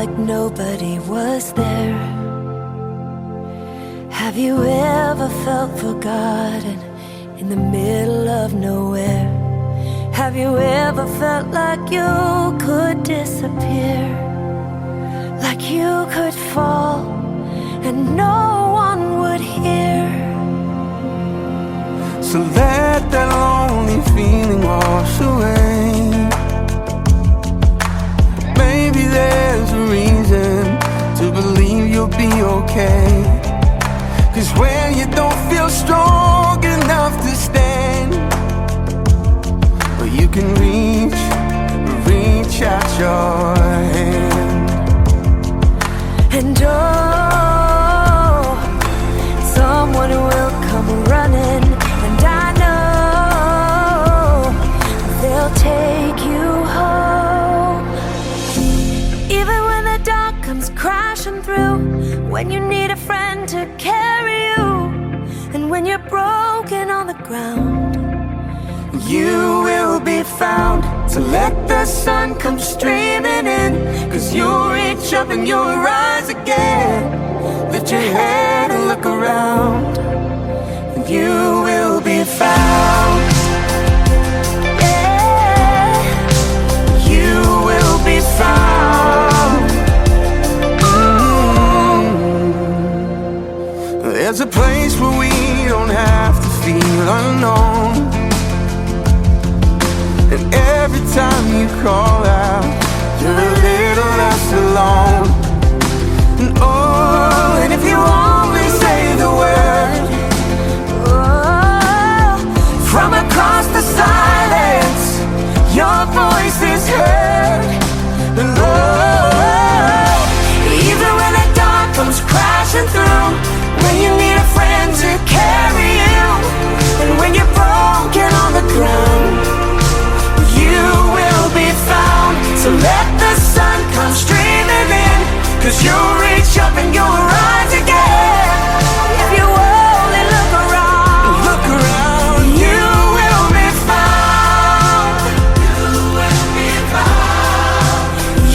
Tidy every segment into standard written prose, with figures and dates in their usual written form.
like nobody was there? Have you ever felt forgotten in the middle of nowhere? Have you ever felt like you could disappear? Like you could fall and no one would hear? So let that lonely feeling wash away. Maybe there's a reason to believe you'll be okay. 'Cause when you don't feel strong enough to stand, well, you can reach out your hand. And oh, someone will come running, and I know they'll take you home. Even when the dark comes crashing through, when you need a friend to carry you, and when you're broken on the ground, you will be found. So let the sun come streaming in, 'cause you'll reach up and you'll rise again. Lift your head and look around, and you will be found. yeah, You will be found. There's a place where we don't have to feel unknown, and every time you call out, you're a little less alone. And oh, and if you only say the word, oh, from across the silence, your voice is heard. And oh, even when the dark comes crashing through, when you need a friend to carry you, and when you're broken on the ground, you will be found. So let the sun come streaming in, 'cause you'll reach up and you'll rise again. if you only look around, You will be found. You will be found.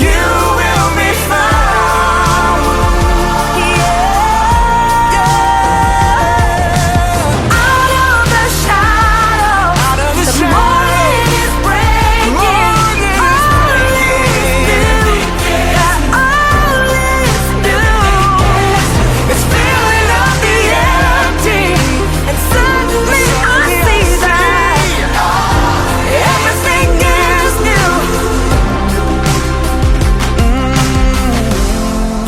You will be found. yeah, out of the shadows, Out of the the shadows. morning is breaking. Morning is All is new. It's filling up the empty, And suddenly I see that everything is new.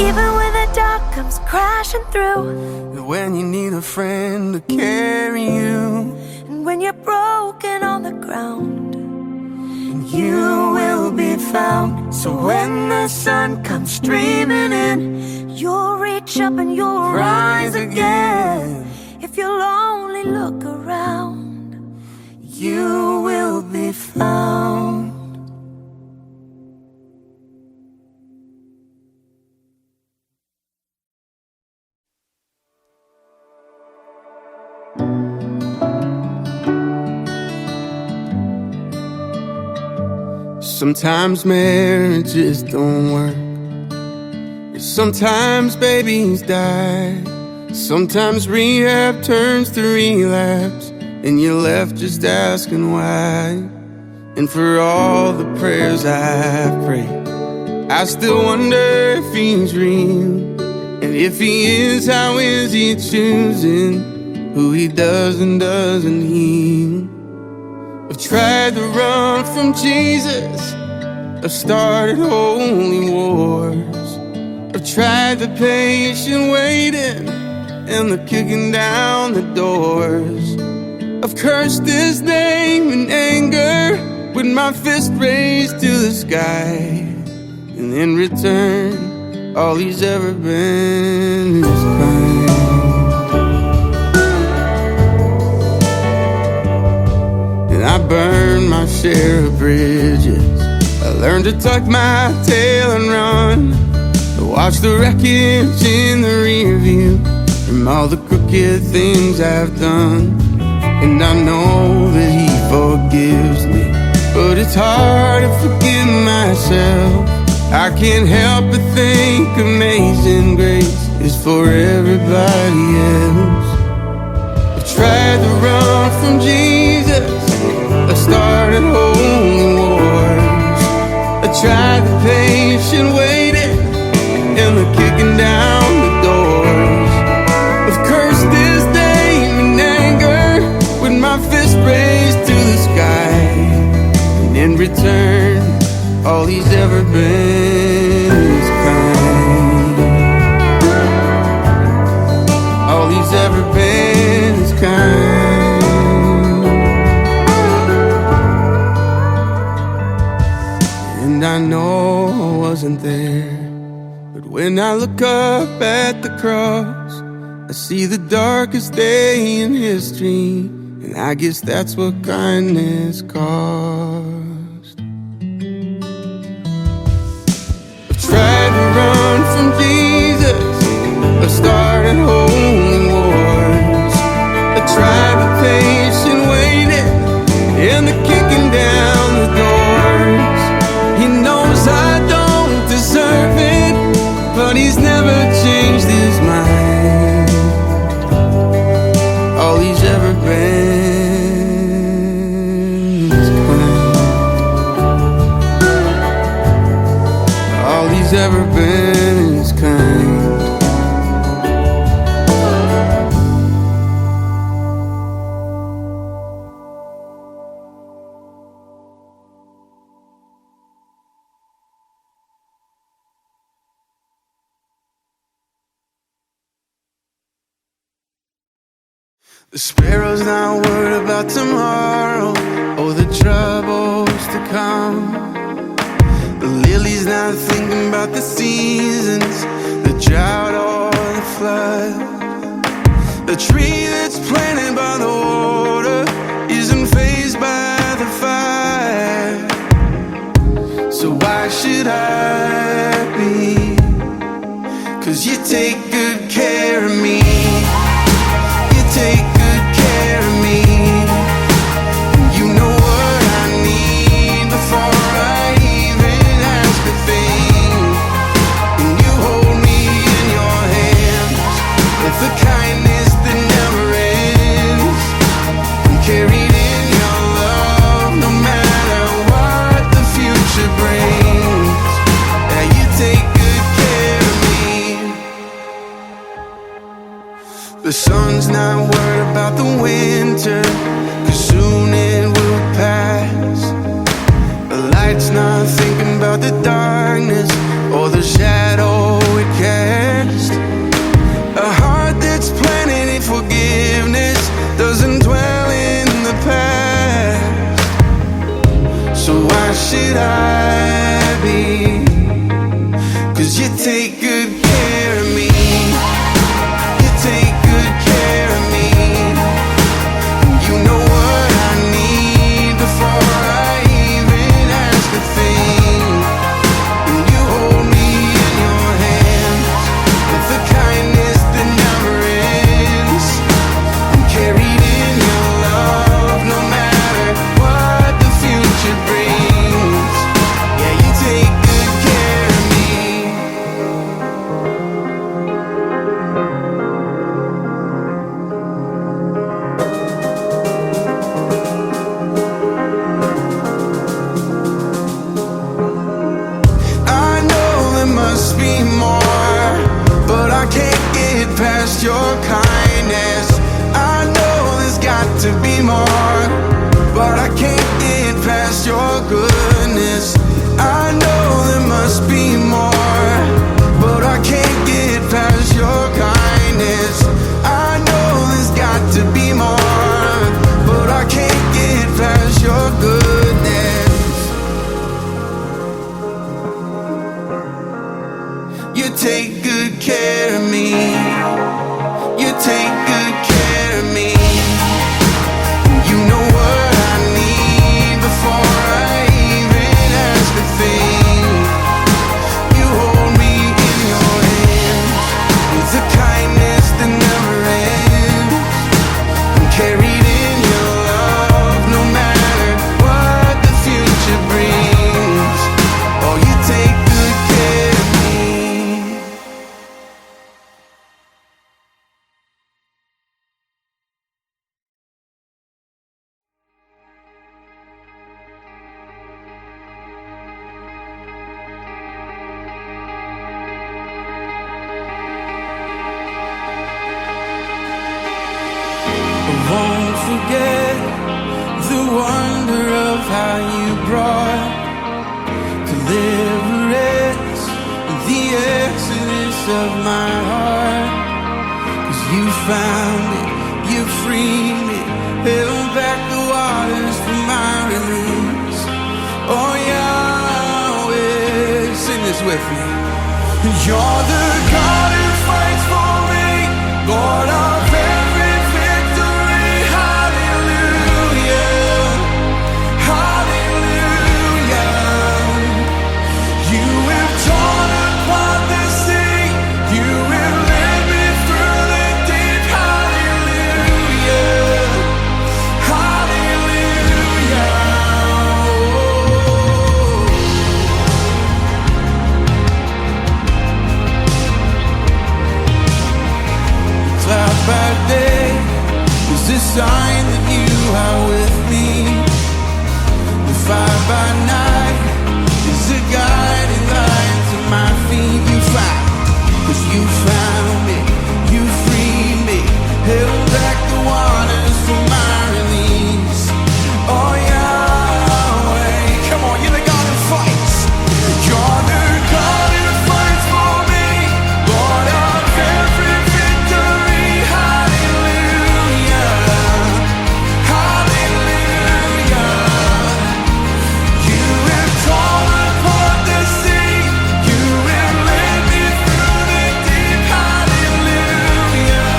even when the dark comes crashing through, When you need a friend to carry you, and when you're broken on the ground, you will be found. So when the sun comes streaming in, you'll reach up and you'll rise again. If you'll only look around, You will be found. Sometimes marriages don't work. Sometimes babies die. Sometimes rehab turns to relapse, and you're left just asking why. And for all the prayers I've prayed, I still wonder if he's real. And if he is, how is he choosing who he does and doesn't heal? I've tried to run from Jesus, I've started holy wars. I've tried the patient waiting and the kicking down the doors. I've cursed his name in anger with my fist raised to the sky, and in return, all he's ever been is kind. And I burned my share of bridges. I learned to tuck my tail and run. I watch the wreckage in the rear view from all the crooked things I've done. And I know that he forgives me, but it's hard to forgive myself I can't help but think amazing grace is for everybody else. I tried to run from Jesus, I started holy wars. I tried the patient waiting and the kicking down the doors. I've cursed this day in anger with my fist raised to the sky, and in return all he's ever been is kind. All he's ever been is kind. And I know I wasn't there, but when I look up at the cross, I see the darkest day in history, and I guess that's what kindness cost. I've tried to run from Jesus, I started holy wars. I tried the patient waiting and the kicking down the doors. He knows I don't deserve it, but he's never changed his mind. All he's ever been is kind. All he's ever been is kind. The sparrow's not worried about tomorrow or the troubles to come. The lily's not thinking about the seasons, the drought or the flood. The tree that's planted by the water isn't fazed by the fire. So why should I be? 'Cause you take good care of me. You take good care of me. You know what I need before I even ask a thing. And you hold me in your hands with a kindness that never ends. I'm carried in your love no matter what the future brings. Yeah, you take good care of me. The sun's not worried about the winter, 'cause soon it will pass. The light's not thinking about the darkness or the shadow it casts. A heart that's planted in forgiveness doesn't dwell in the past. So why should I be? 'Cause you take good care of me. You take good care of me. You know what I need before I even ask a thing. And you hold me in your hands with a kindness that never ends. I'm carried in your love no matter what the future brings. Yeah, you take good care of me. I know there must be more, but I can't get past your kindness. I know there's got to be more, but I can't get past your goodness. I know there must be more, but I can't get past your kindness. I know there's got to be more, but I can't get past your goodness. You take good care of me. You take good care of me. You know what I need before I even ask a thing. You hold me in your hands with a kindness that never ends. I'm carried in your love no matter what the future brings. Oh, you take good forget the wonder of how you brought deliverance, the exodus of my heart. 'Cause you found me, you freed me, held back the waters for my release. Oh Yahweh, sing this with me. You're the God who fights for me, Lord of every victory. Hallelujah, hallelujah. You have torn apart the sea, you have led me through the deep. Hallelujah, hallelujah. Cloud by day is the sign that you are with me. The fire by night is the guiding light to my feet. You found, 'cause you found me, you freed me, held back the waters for my release. Oh Yahweh, come on, you're the God who fights. You're the God who fights for me, Lord of every victory. Hallelujah, hallelujah. You have torn apart the sea, you have led me through the deep. Hallelujah,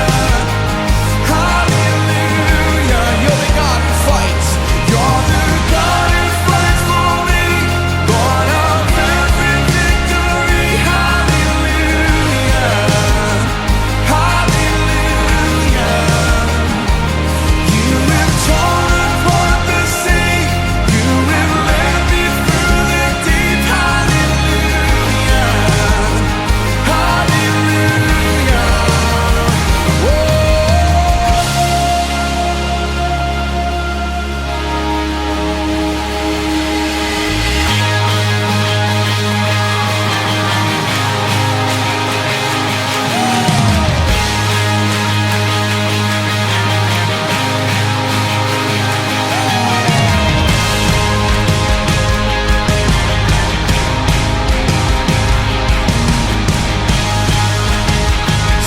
hallelujah. You're the God who fights. You're the God who fights for me, Lord of every victory. Hallelujah, hallelujah. You have torn apart the sea, you have led me through the deep. Hallelujah, hallelujah.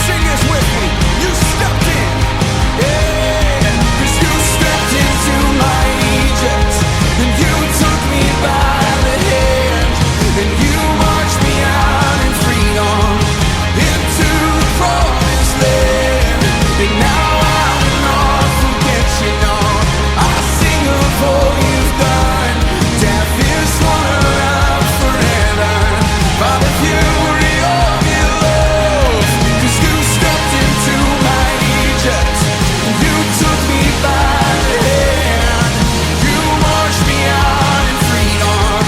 Sing this with me. You stepped in, yeah. 'Cause you stepped into my Egypt, and you took me by the hand, and you marched me out in freedom into the promised land. And now I will not forget you, no. I sing of all you've done. Death is swallowed up forever by the fury of your love. 'Cause you stepped into my Egypt, and you took me by the hand. You marched me out in freedom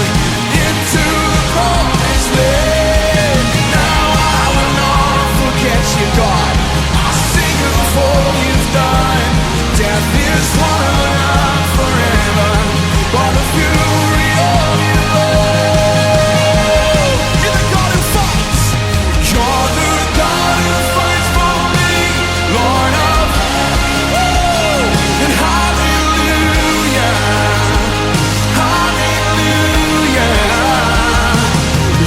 into the promised land. Now I will not forget you, God. I sing of all you've done. Death is swallowed up forever by the fury of your love. You're the God who fights. You're the God who fights for me, Lord of and hallelujah, hallelujah.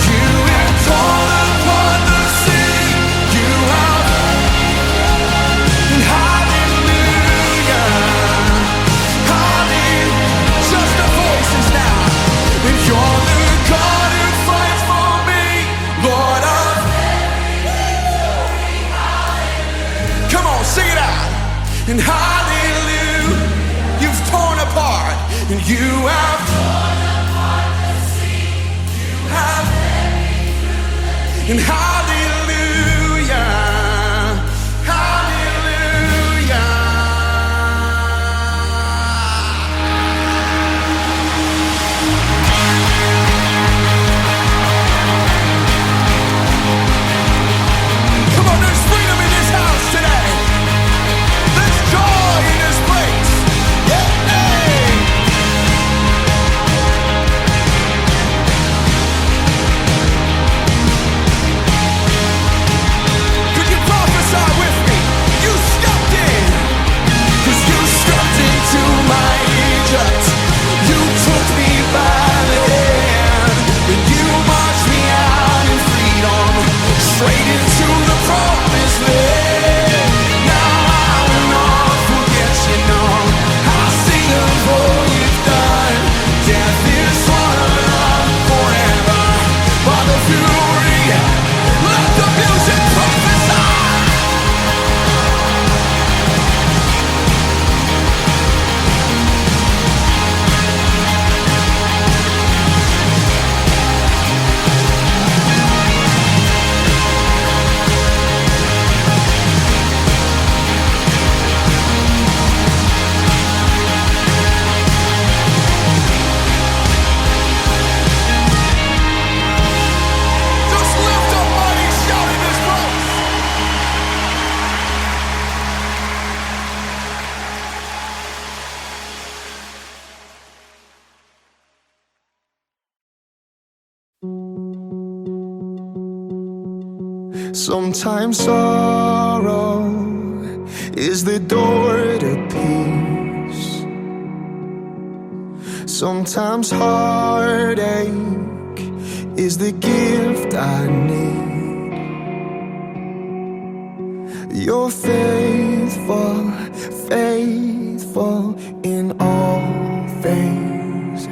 You have torn apart the sea, you have and hallelujah, hallelujah. Just the voices now. And you're the God who fights for me, Lord of. Come on, sing it out. And hallelujah, you've torn apart, and you have torn apart the sea, you have, and hallelujah, hallelujah. Come on, there's freedom in this house today. There's joy in this place. Yeah, hey. Sometimes sorrow is the door to peace. Sometimes heartache is the gift I need. You're faithful, faithful in all things.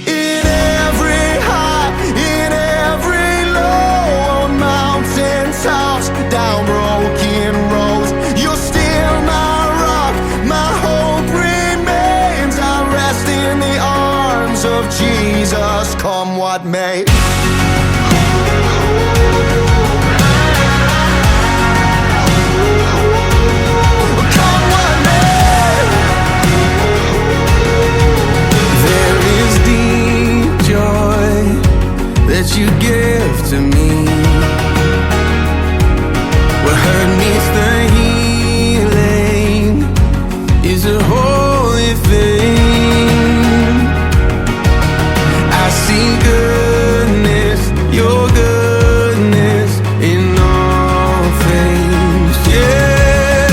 In every high, in every low, on mountaintops, down broken roads, you're still my rock, my hope remains. I rest in the arms of Jesus, come what may. That you give to me, what hurt needs the healing is a holy thing. I see goodness, your goodness in all things, yeah.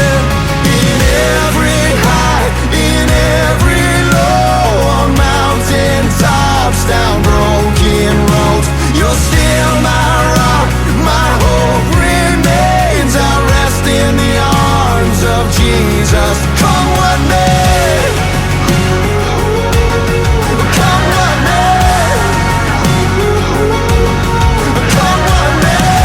In every high, in every low, on mountaintops, down broken roads, you're still my rock, my hope remains. I rest in the arms of Jesus, come what may. Come what may. Come what may.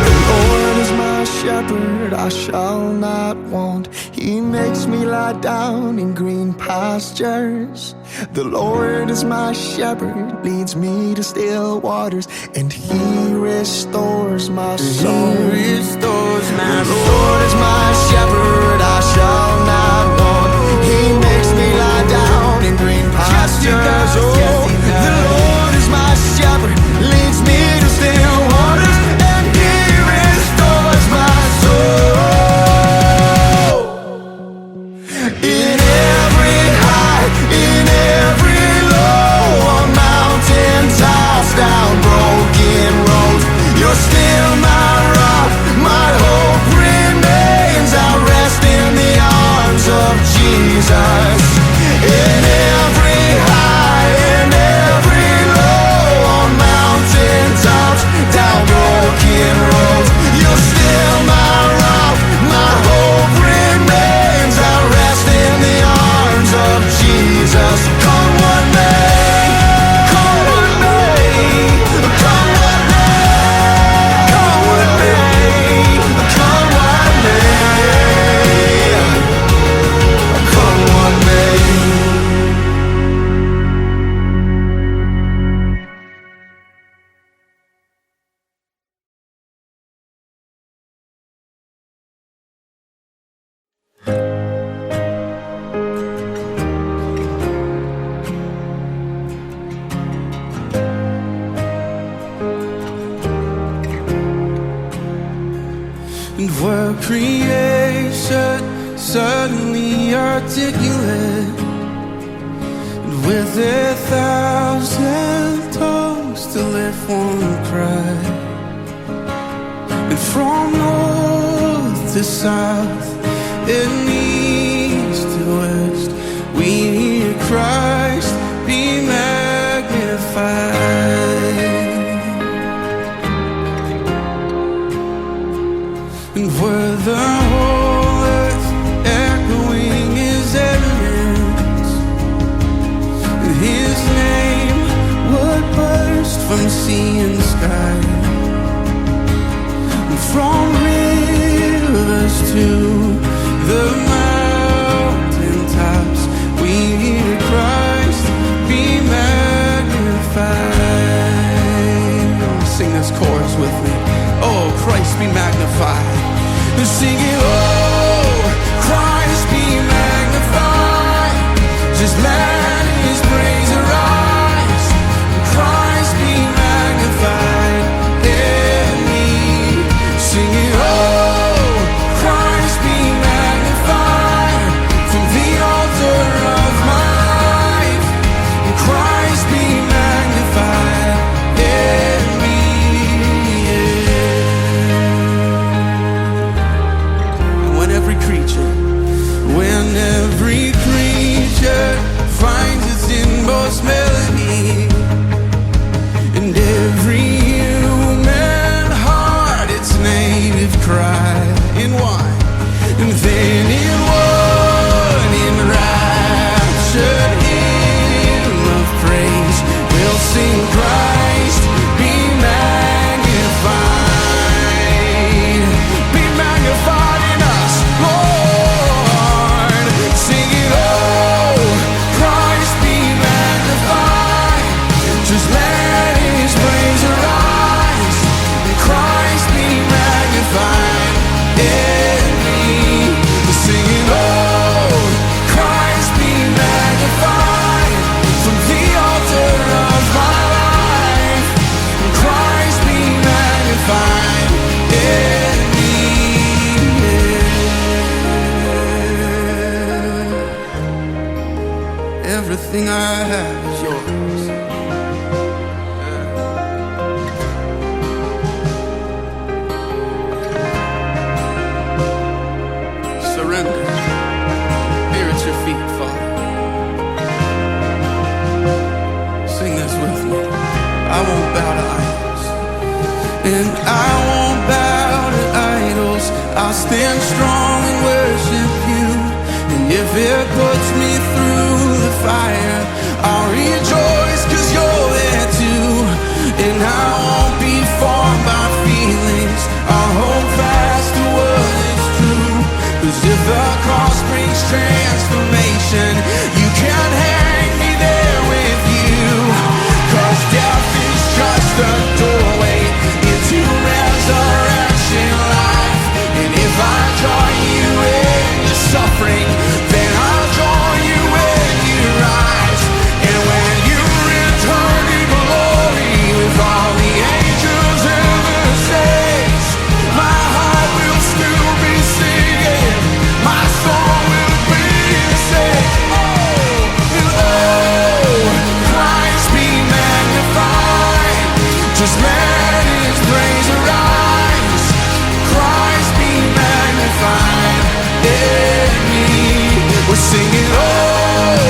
The Lord is my shepherd, I shall not want. He makes me lie down in green pastures. The Lord is my shepherd, leads me to still waters, and He restores my soul. He restores my soul. The soul. Lord is my shepherd, I shall not want. He makes me lie down in green pastures. The Lord is my shepherd, leads me to still waters, and He restores my soul. In every high, in every low, on mountaintops, down broken roads, you're still my rock, my hope remains. I rest in the arms of Jesus. In every high, in every low, on mountaintops, down broken roads, you're still my rock, my hope remains. I rest in the arms of Jesus. Come what may, come what may, come what may, come what may, come what may, come what may. And were creation suddenly articulate, and with 1,000 tongues to lift one cry, and from north to south and east to west, we hear Christ be magnified. And were the whole earth echoing His evidence, and His name would burst from sea and sky, and from rivers to the mountaintops, we hear Christ be magnified. Sing this chorus with me. Oh, Christ be magnified. And sing it, oh, Christ be magnified. Just let His praise arise. And Christ be magnified in me. Sing it, oh, Christ be magnified from the altar of my life. And Christ be magnified. everything I have is yours. Surrender. Here at your feet, Father. Sing this with me. I won't bow to idols, and I won't bow to idols. I'll stand strong and worship you. And if it puts me through the fire, I'll rejoice 'cause you're there too. And I won't be formed by feelings. I'll hold fast to what is true. 'Cause if the cross brings transformation, you can't hang me there with you. 'Cause death is just a doorway into resurrection life. And if I join you in the suffering, then I'll join you when you rise. And when you return in glory with all the angels and the saints, my heart will still be singing, my soul will be saved. Oh, and oh, Christ be magnified. Just let his praise arise. Christ be magnified in me. We're singing, oh,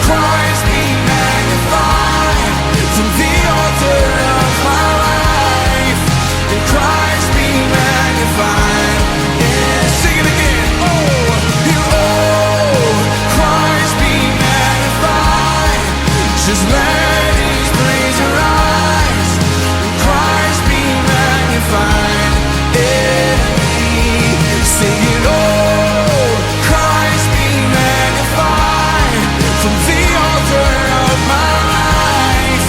Christ be magnified from the altar of my life. And Christ be magnified. Yeah, sing it again. Oh, Christ be magnified. Just let his praise arise. And Christ be magnified in me. Singing, oh, Christ be magnified from the altar of my life.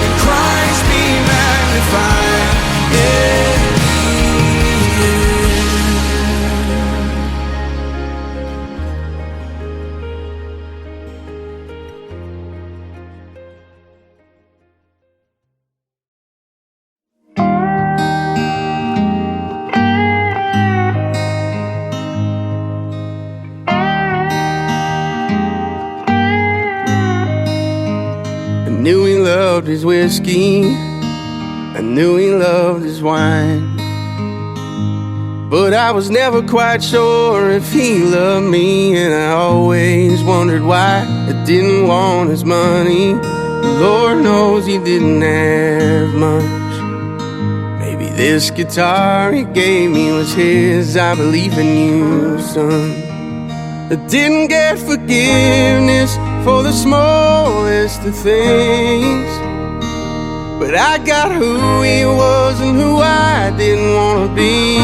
And Christ be magnified in I knew he loved his whiskey, I knew he loved his wine, but I was never quite sure if he loved me. And I always wondered why I didn't want his money. Lord knows he didn't have much. Maybe this guitar he gave me was his. I believe in you, son. I didn't get forgiveness for the smallest of things, but I got who he was and who I didn't want to be.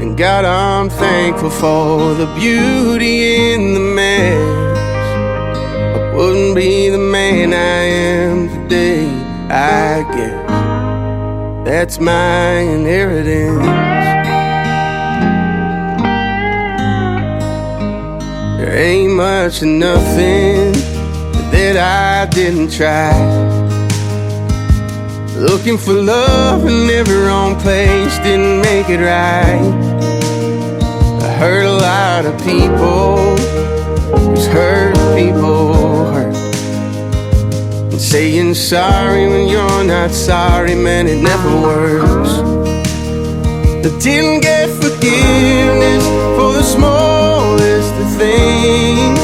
And God, I'm thankful for the beauty in the mess. I wouldn't be the man I am today. I guess that's my inheritance. There ain't much of nothing that I didn't try. Looking for love in every wrong place didn't make it right. I hurt a lot of people, who's hurt people hurt. And saying sorry when you're not sorry, man, it never works. I didn't get forgiveness for the smallest of things,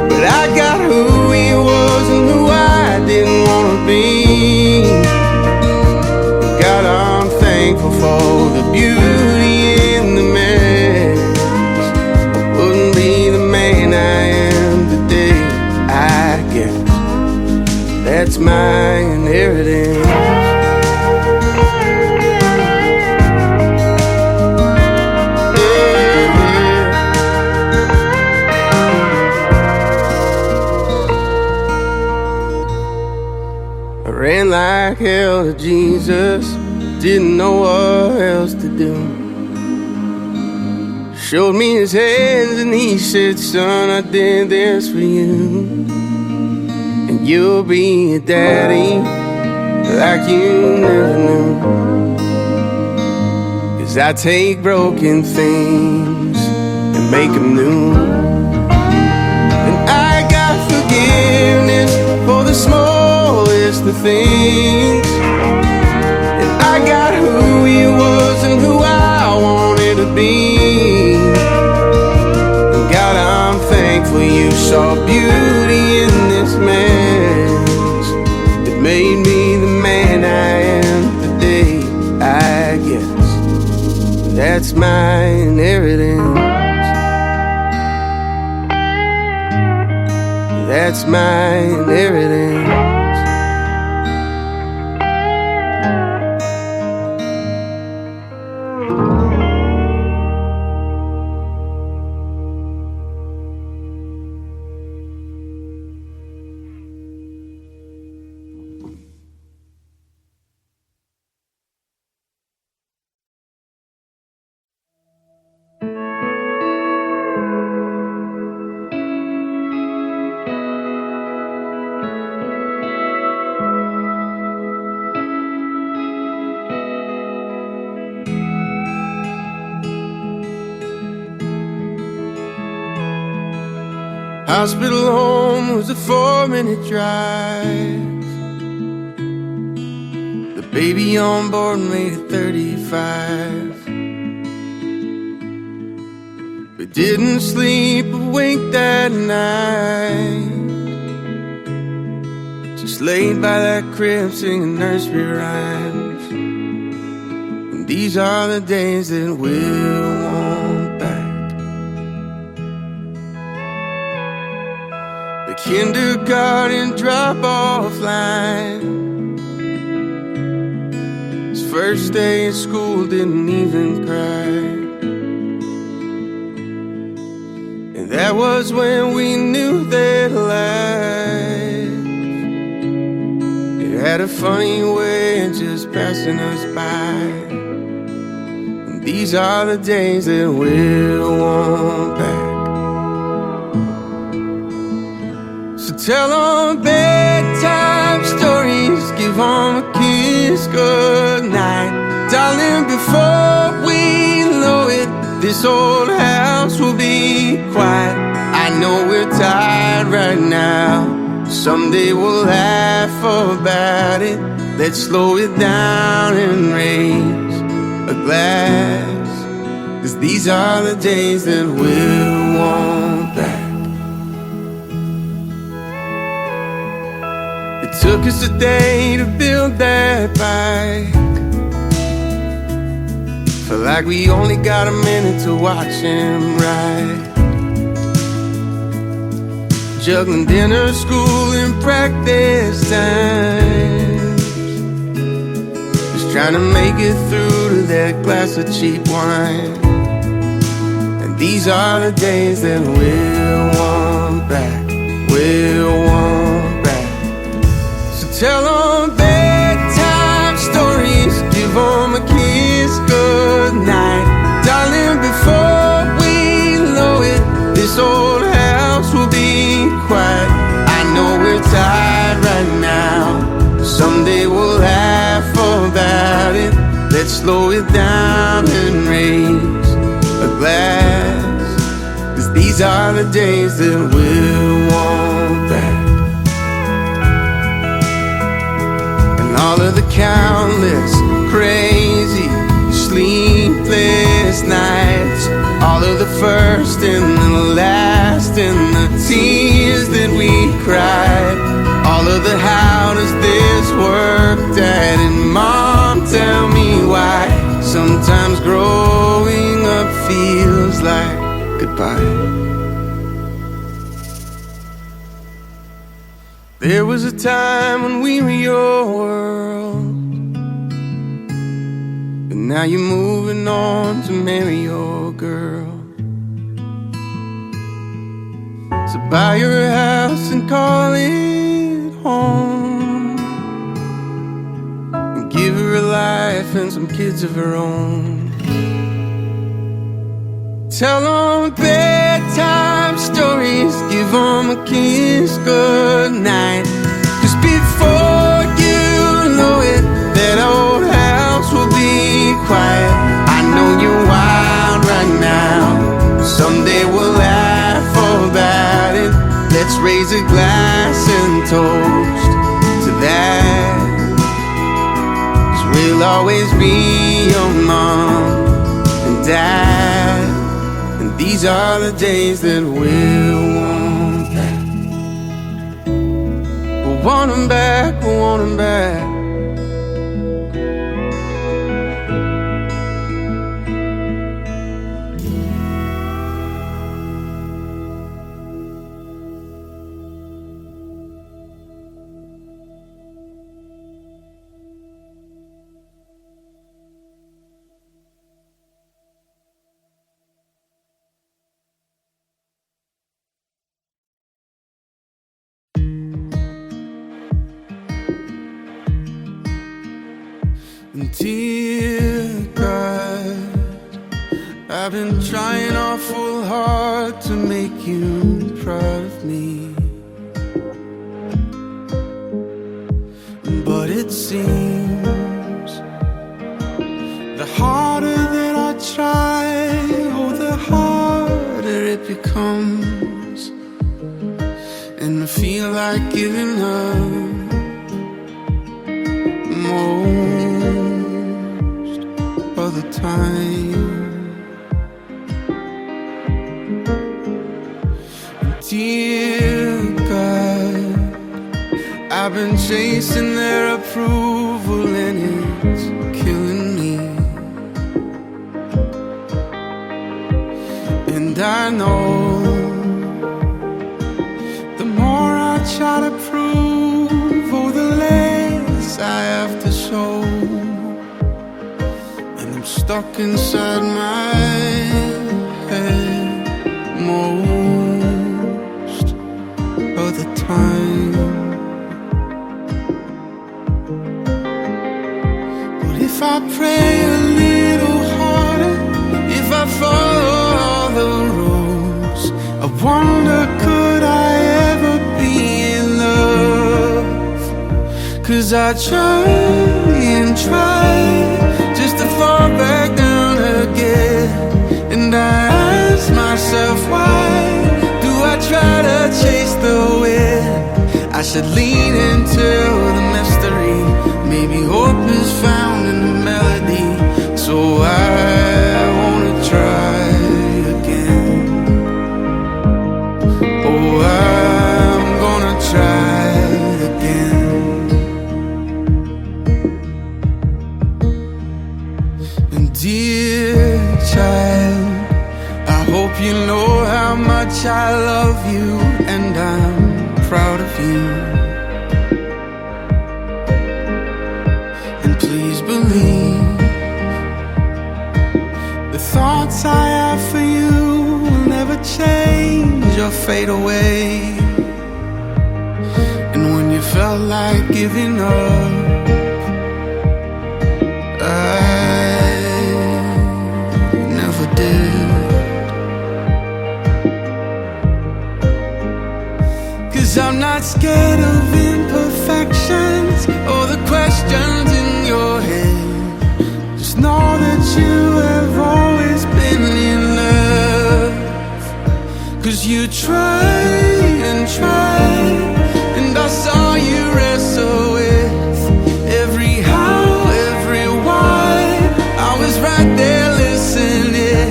but I got who he was and who I didn't want to be. God, I'm thankful for the beauty in the mess. I wouldn't be the man I am today. I guess that's my inheritance. Ran like hell to Jesus, didn't know what else to do. Showed me his hands and he said, son, I did this for you. And you'll be a daddy like you never knew. 'Cause I take broken things and make them new. And I forgiveness for the smallest of things. And I got who he was and who I wanted to be. And God, I'm thankful you saw beauty in this mess. It made me the man I am today, I guess. That's my inheritance. That's my inheritance. Hospital home was a 4-minute drive. The baby on board made it 35. We didn't sleep a wink that night. Just laid by that crib singing nursery rhymes. And these are the days that we'll want back. Kindergarten drop-off line. His first day at school didn't even cry. And that was when we knew that life, it had a funny way of just passing us by. And these are the days that we'll want back. Tell them bedtime stories, give them a kiss goodnight. Darling, before we know it, this old house will be quiet. I know we're tired right now, someday we'll laugh about it. Let's slow it down and raise a glass, 'cause these are the days that we'll want back. It took us a day to build that bike. Felt like we only got a minute to watch him ride. Juggling dinner, school, and practice times. Just trying to make it through to that glass of cheap wine. And these are the days that we'll want back. We'll want back. Tell them bedtime stories, give them a kiss goodnight. Darling, before we know it, this old house will be quiet. I know we're tired right now, someday we'll laugh about it. Let's slow it down and raise a glass, 'cause these are the days that we'll want back. All of the countless, crazy, sleepless nights, all of the first and the last, and the tears that we cried, all of the how does this work, Dad and Mom, tell me why. Sometimes growing up feels like goodbye. There was a time when we were your world, but now you're moving on to marry your girl. So buy your house and call it home, and give her a life and some kids of her own. Tell them bedtime stories, give them a kiss goodnight. 'Cause before you know it, that old house will be quiet. I know you're wild right now, someday we'll laugh about it. Let's raise a glass and always be your mom and dad. And these are the days that we'll want back. We'll want them back, we'll want them back. And dear God, I've been trying awful hard to make you proud of me, but it seems the harder that I try, oh, the harder it becomes. And I feel like giving up most of the time. Dear God, I've been chasing their approval and it's killing me. And I know the more I try to prove, oh, the less I have to show. And I'm stuck inside my head most of the time. But if I pray a little harder, if I follow all the rules, I wonder, could I ever be in love? 'Cause I try and try just to fall back down again. And I ask myself, why do I try to chase the wind? I should lean into the mystery. Maybe hope is found in the melody. So I wanna try again. Oh, I'm gonna try again. And dear child, I hope you know how much I love you, and I'm proud of you. And please believe the thoughts I have for you will never change or fade away. And when you felt like giving up, I never did. 'Cause I'm not scared of imperfections or the questions in your head. Just know that you have always been in love. 'Cause you try and try, and I saw you wrestle with every how, every why. I was right there listening.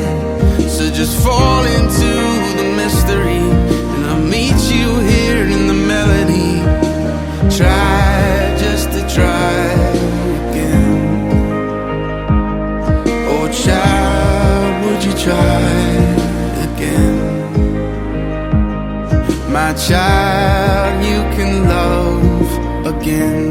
So just fall into the mystery, and I'll meet you here in the melody. Try just to try again. Oh child, would you try again? My child, you can love again.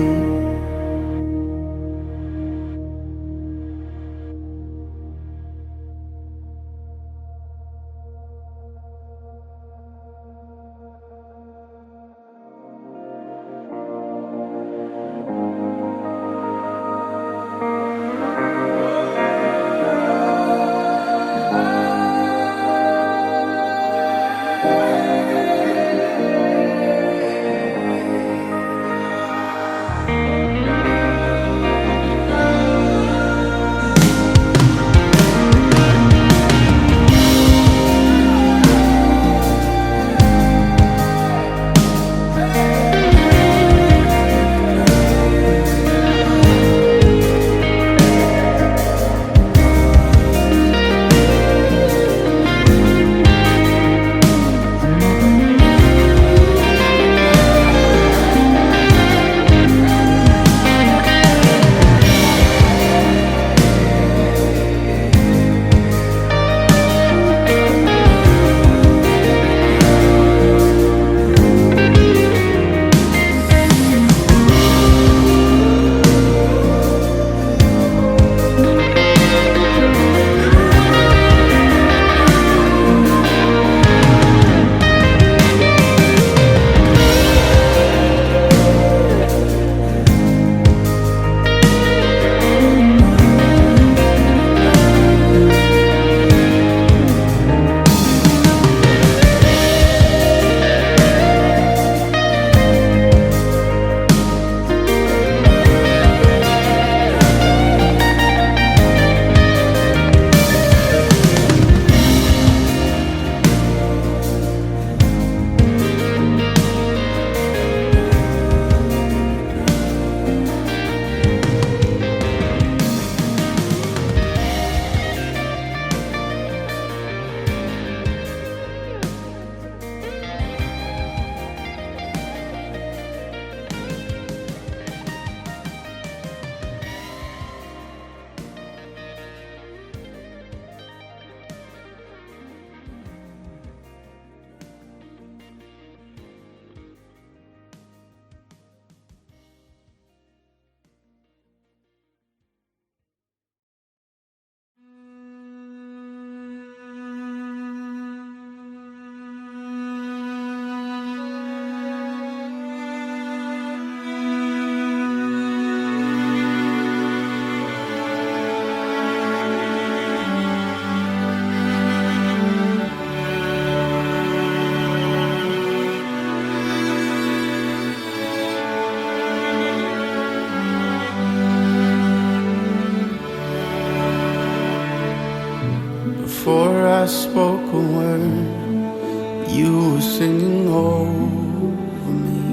singing over me.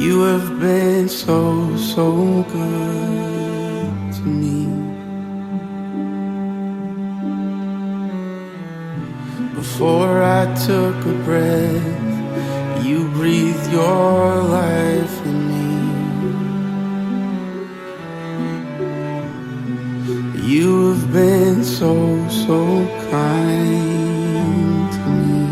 You have been so, so good to me. Before I took a breath, you breathed your life in me. You have been so, so kind to me.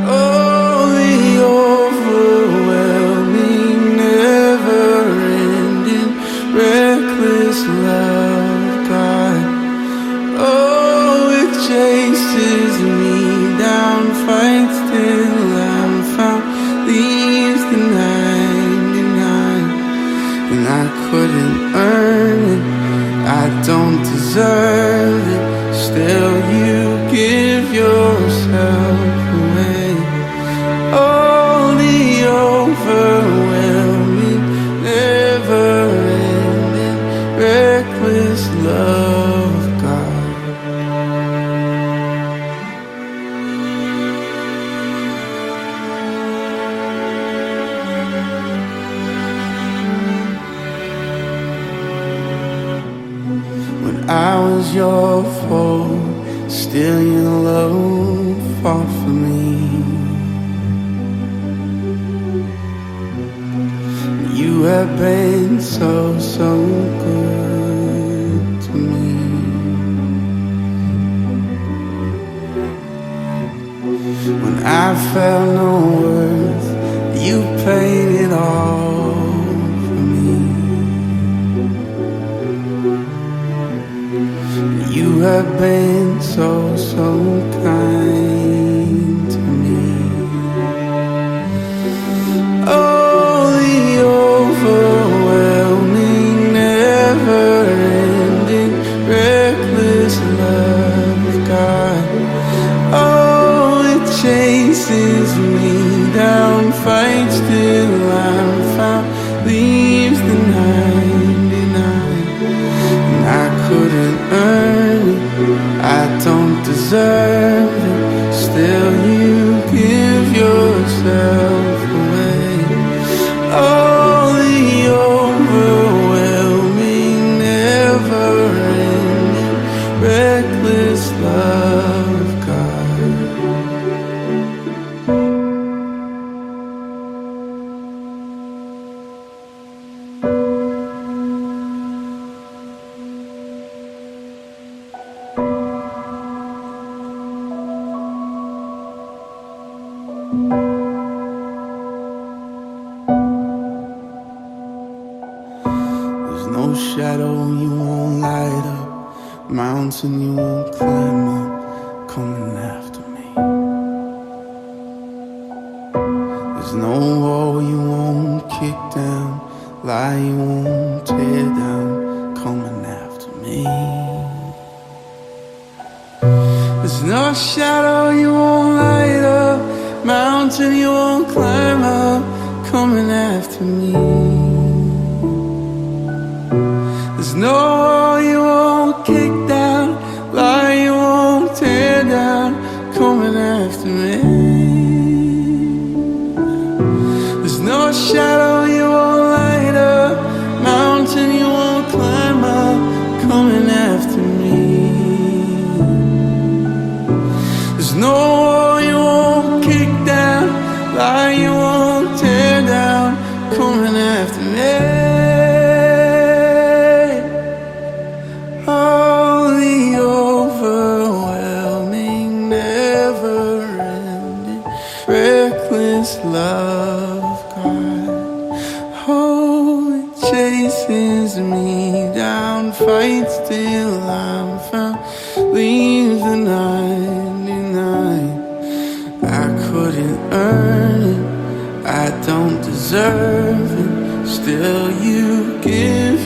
Oh, the overwhelming, never-ending, reckless love of God. Oh, it chases me down, fights till I'm found, leaves the 99. And I couldn't earn it, I don't deserve it, still you give yourself away. Oh, the overwhelming, never-ending, reckless love of God. I was your foe, still your love fought for me. You have been so, so good to me. When I felt no worth, you paid it all for me. You have been so, so kind to me. Oh, the overwhelming, never-ending, reckless love of God. Oh, it chases me down, fights till I'm found, leaves the 99. And I couldn't earn it, I don't deserve it, still you give yourself away. Oh, the overwhelming, never-ending, reckless love of God. There's no shadow you won't light up, mountain you won't climb up, coming after me. There's no wall you won't kick down, lie you won't tear down, coming after me. There's no shadow you won't light up, mountain you won't climb up, coming after me. There's no wall you won't kick down, lie you won't tear down, coming after me. There's no shadow you won't light up, mountain you won't climb up, coming after me. There's no wall you won't kick down, lie you won't tear down, coming after me. Oh, the overwhelming, never-ending, reckless love of God. Oh, it chases me down, fights till I'm found, leaves the 99. I couldn't earn it, I don't deserve it, still you give